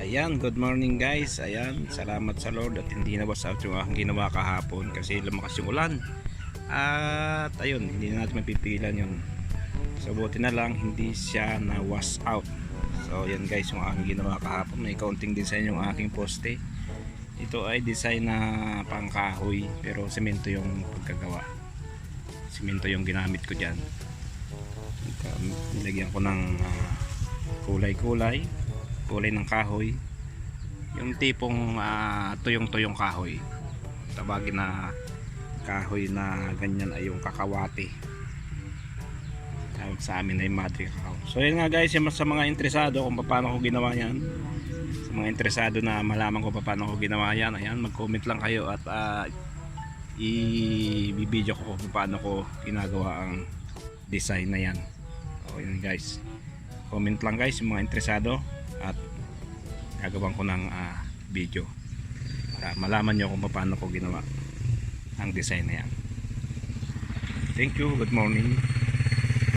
Ayan, good morning guys. Ayan, salamat sa Lord at hindi na wash out yung aking ginawa kahapon kasi lumakas yung ulan. At ayun, hindi na natin mapipigilan yun. So buti na lang hindi siya na wash out. So ayan guys, yung aking ginawa kahapon. May counting design yung aking poste. Ito ay design na pangkahoy pero semento yung pagkagawa. Semento yung ginamit ko dyan. Nilagyan ko ng kulay-kulay ng kahoy, yung tipong tuyong-tuyong kahoy, tawagin na kahoy na ganyan ay yung kakawati, tawag sa amin ay madre kakao. So yun nga guys, yung sa mga interesado kung paano ko ginawa yan, sa mga interesado na malaman ko paano ko ginawa yan, ayan, mag-comment lang kayo at i-video ko kung paano ko ginagawa ang design na yan. So yun guys, comment lang guys yung mga interesado at gagawin ko ng video para malaman nyo kung paano ko ginawa ang design na yan. Thank you, good morning.